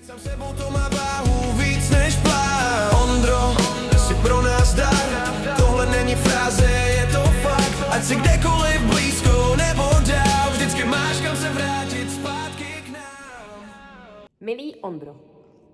Sám sebou to má váhu víc než plán. Ondro, si pro nás dar. Tohle není fráze, je to fakt. Ať si kdekoliv blízko nebo dál, vždycky máš kam se vrátit zpátky k nám. Milý Ondro,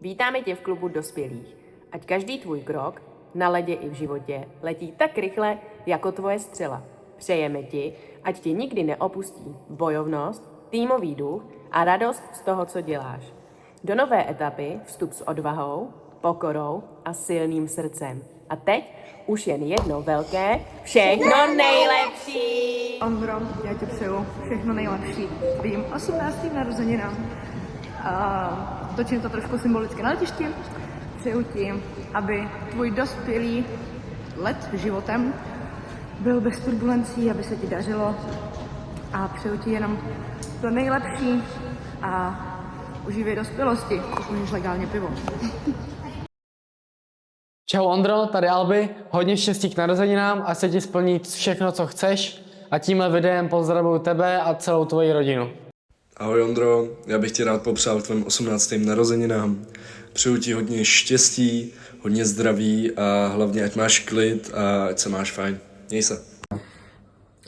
vítáme tě v klubu dospělých. Ať každý tvůj krok, na ledě i v životě, letí tak rychle, jako tvoje střela. Přejeme ti, ať tě nikdy neopustí bojovnost, týmový duch a radost z toho, co děláš. Do nové etapy vstup s odvahou, pokorou a silným srdcem. A teď už jen jedno velké všechno nejlepší! Ondro, já ti přeju všechno nejlepší tvým 18. narozeninám. Točím to trošku symbolicky na letišti. Přeju ti, aby tvůj dospělý let životem byl bez turbulencí, aby se ti dařilo. A přeju ti jenom to nejlepší a užívej dospělosti, už můžeš legálně pivo. Čau Ondro, tady Albi, hodně štěstí k narozeninám a se ti splní všechno, co chceš a tímhle videem pozdravuju tebe a celou tvoji rodinu. Ahoj Ondro, já bych ti rád popřál k tvým 18. narozeninám. Přeju ti hodně štěstí, hodně zdraví a hlavně ať máš klid a ať se máš fajn. Měj se.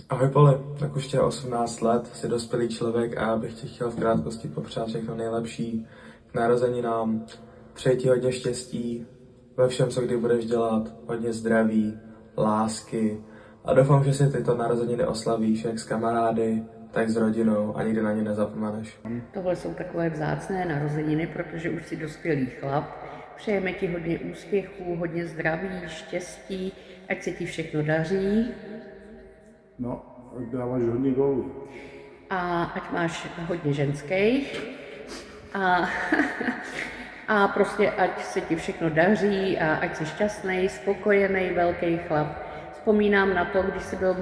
Ahoj Poli, tak už tě 18 let, jsi dospělý člověk a já bych ti chtěl v krátkosti popřát všechno nejlepší k narozeninám. Přeji ti hodně štěstí ve všem, co kdy budeš dělat, hodně zdraví, lásky a doufám, že si tyto narozeniny oslavíš jak s kamarády, tak s rodinou a nikdy na ně nezapomeneš. Tohle jsou takové vzácné narozeniny, protože už jsi dospělý chlap. Přejeme ti hodně úspěchů, hodně zdraví, štěstí, ať se ti všechno daří. No, ať dáváš hodně gólů. A ať máš hodně ženských. A prostě ať se ti všechno daří a ať jsi šťastný, spokojený, velký chlap. Vzpomínám na to, když jsi byl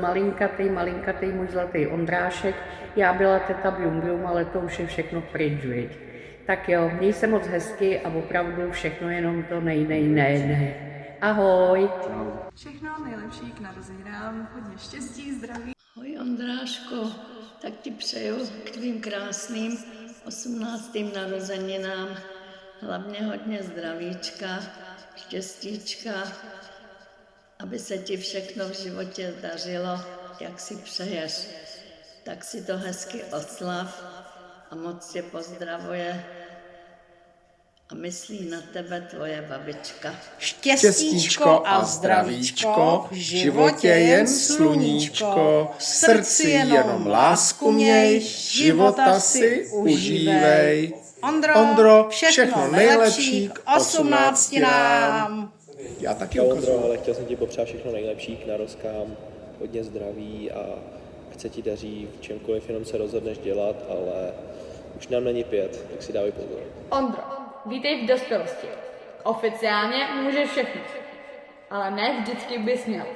malinkatý můj zlatý Ondrášek, já byla teta Bium, ale to už je všechno pryč, viď. Tak jo, měj se moc hezky a opravdu všechno jenom to nej. Ahoj. Všechno nejlepší k narozeninám, hodně štěstí, zdraví. Ahoj Ondráško, tak ti přeju k tvým krásným 18. narozeninám hlavně hodně zdravíčka, štěstíčka, aby se ti všechno v životě dařilo, jak si přeješ. Tak si to hezky oslav a moc tě pozdravuje a myslí na tebe tvoje babička. Štěstíčko a zdravíčko, v životě jen sluníčko, v srdci jenom lásku měj, života si užívej. Ondro, všechno nejlepší k 18. Já taky Ondro, ale chtěl jsem ti popřát všechno nejlepší k narozkám, hodně zdraví a ať se ti daří v čemkoliv jenom se rozhodneš dělat, ale už nám není 5, tak si dávej pozor. Ondro, vítej v dospělosti. Oficiálně můžeš všechno, ale ne vždycky bys měl.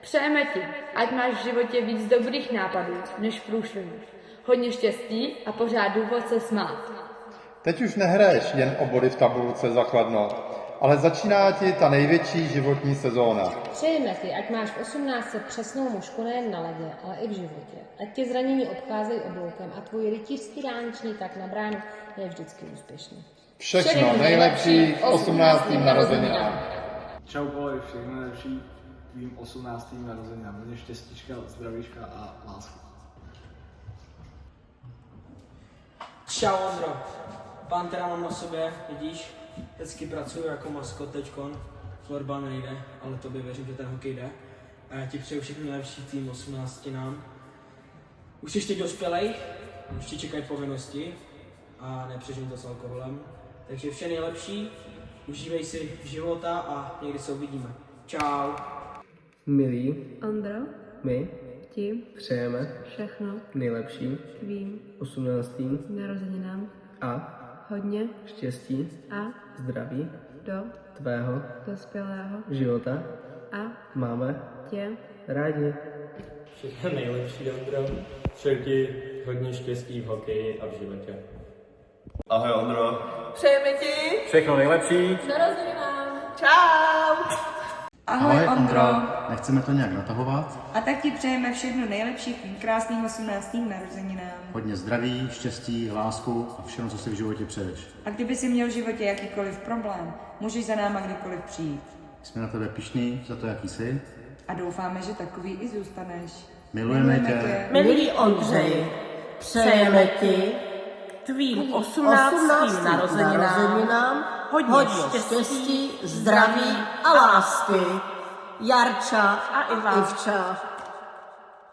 Přejeme ti, ať máš v životě víc dobrých nápadů než průšvihů. Hodně štěstí a pořád důvod se smát. Teď už nehraješ jen o body v tabulce za Kladno, ale začíná ti ta největší životní sezóna. Přejeme ti, ať máš v 18 přesnou mužku nejen na ledě, ale i v životě. Ať tě zranění obcházejí obloukem a tvůj rytířský dálniční tak na bránu je vždycky úspěšný. Všechno nejlepší k 18. narozeninám. Čau Poli, všechno nejlepší tvým 18. narozeninám. Hodně štěstíčka, zdravíčka a lásky. Čau Ondro, Pantera mám na sobě, vidíš, hezky pracuju jako maskot teďkon, florbal nejde, ale tobě věřím, že ten hokej jde. A já ti přeju všechno nejlepší tým 18 nám. Už jsi teď dospělej, už ti čekají povinnosti a nepřežij to s alkoholem. Takže vše nejlepší, užívej si života a někdy se uvidíme. Čau. Milí Ondro, my ti přejeme všechno nejlepší tvým 18. narozeninám a hodně štěstí, a zdraví do tvého dospělého života a máme tě rádi. Všechno nejlepší, Ondro. Přeju ti hodně štěstí v hokeji a v životě. Ahoj Ondro. Přejeme ti Všechno nejlepší. narozeninám. Čau! Ahoj Ondro. nechceme to nějak natahovat. A tak ti přejeme všechno nejlepší k tvým krásným 18. narozeninám. Hodně zdraví, štěstí, lásku a všechno, co si v životě přeješ. A kdyby si měl v životě jakýkoliv problém, můžeš za náma kdykoliv přijít. Jsme na tebe pyšní za to, jaký jsi. A doufáme, že takový i zůstaneš. Milujeme tě. Milý Ondřeji, přejeme ti tvým 18. narozeninám hodně štěstí, zdraví a lásky. Jarča a Ivča.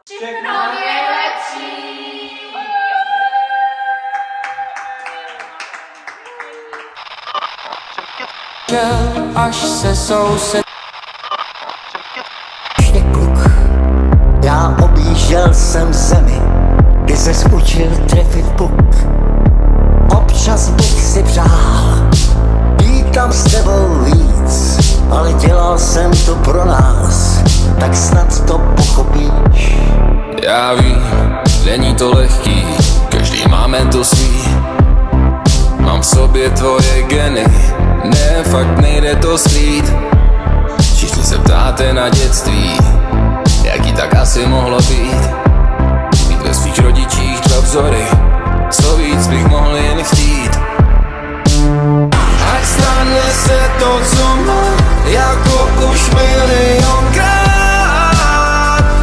Všechno nejlepší! Až se soused Já objížděl jsem zemi, kdy ses učil trefit puk. Občas bych si přál být tam s tebou víc, ale dělal jsem to pro nás, tak snad to pochopíš. Já vím, není to lehký, každý máme to svý. Mám v sobě tvoje geny, ne, fakt nejde to skrýt. Všichni se ptáte na dětství, jaký tak asi mohlo být. Mít ve svých rodičích dva vzory, co víc bych mohl jen chtít. Ať stane se to, co má, jako už milionkrát.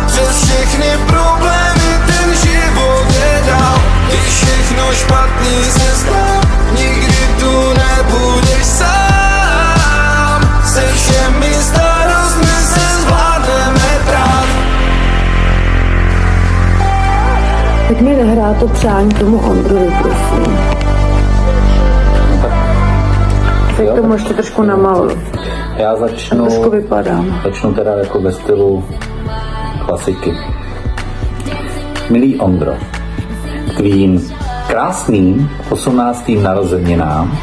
Přes všechny problémy ten život je dál. Když všechno špatný se stalo, nikdy tu nebudeš sám. Se všemi starostmi se zvládneme brát. Tak mi nehrá to přání tomu Ondrovi, prosím. Tak tomu ještě trošku namaluju. Já začnu teda jako ve stylu klasiky. Milý Ondro, tvým krásným 18. narozeninám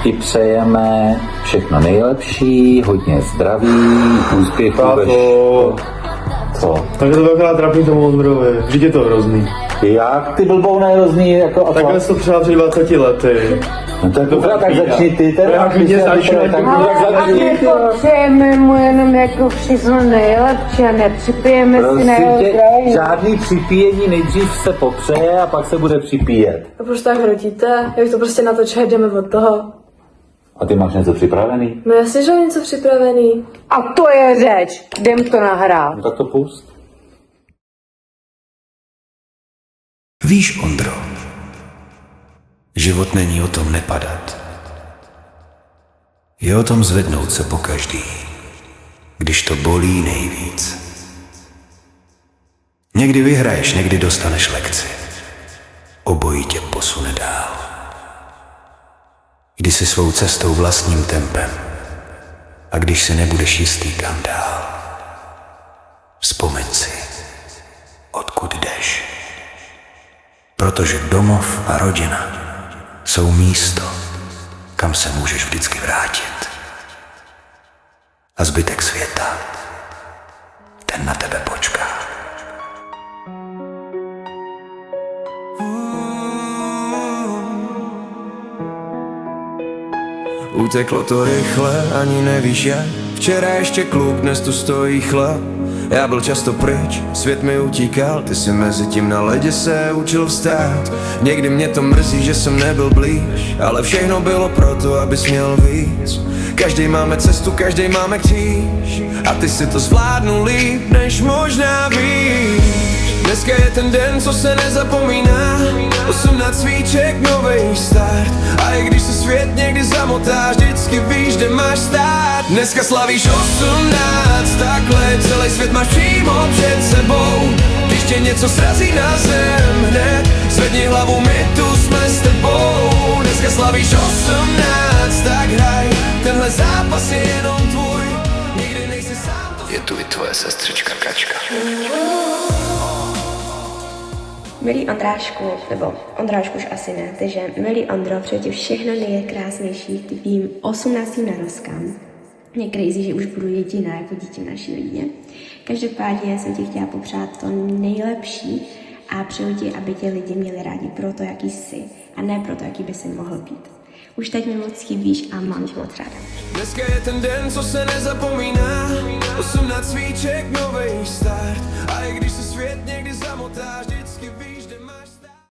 ti přejeme všechno nejlepší, hodně zdraví, úspěchů ve Co? Tak je to taková trapný tomu Ondrovi, vždyť je to hrozný. Jak ty blbou nehrozný jako a takhle jsi to přijal před 20 lety. No tak dobrá, tak začni ty teda. Já klidně začnu. Přejeme mu jenom jako všechno nejlepší a nepřipijeme si na jeho zdraví. Žádný připíjení, nejdřív se popřeje a pak se bude připíjet. To prostě tak hrotíte, jak to prostě natočit, jdeme od toho. A ty máš něco připravený? No jasně, že mám něco připravený. A to je řeč, jdem to nahrát. No tak to pust. Víš, Ondro, život není o tom nepadat. Je o tom zvednout se pokaždý, když to bolí nejvíc. Někdy vyhraješ, někdy dostaneš lekci. Obojí tě posune dál. Jdi si svou cestou vlastním tempem a když si nebudeš jistý kam dál, vzpomeň si, odkud jdeš. Protože domov a rodina jsou místo, kam se můžeš vždycky vrátit. A zbytek světa, ten na tebe počká. Uteklo to rychle, ani nevíš jak. Včera ještě kluk, dnes tu stojí chlap. Já byl často pryč, svět mi utíkal. Ty si mezi tím na ledě se učil vstát. Někdy mě to mrzí, že jsem nebyl blíž, ale všechno bylo proto, abys měl víc. Každý máme cestu, každý máme kříž, a ty si to zvládnul líp, než možná víš. Dneska je ten den, co se nezapomíná. 18 svíček, novej start. A i když se svět někdy zamotáš, vždycky víš, kde máš stát. Dneska slavíš 18, takhle celý svět máš přímo před sebou. Když tě něco srazí na zem hned, zvedni hlavu, my tu jsme s tebou. Dneska slavíš 18, tak hraj, tenhle zápas je jenom tvůj. Nikdy nejsi sám. Je tu i tvoje sestřička Kačka. Milý Ondrášku, nebo Ondrášku už asi ne, takže milý Ondro, přeji ti všechno nejkrásnější k tvým 18. narozkám. Mě crazy, že už budu jediná jako dítě v naší rodině. Každopádně jsem ti chtěla popřát to nejlepší a přeju ti, aby tě lidi měli rádi pro to, jaký jsi, a ne pro to, jaký by si mohl být. Už teď mi moc chybíš a mám tě moc ráda. Dneska je ten den, co se nezapomíná. 18 50 svíček, novej start. A i když se svět někdy zamotáš, vždycky víš, kde máš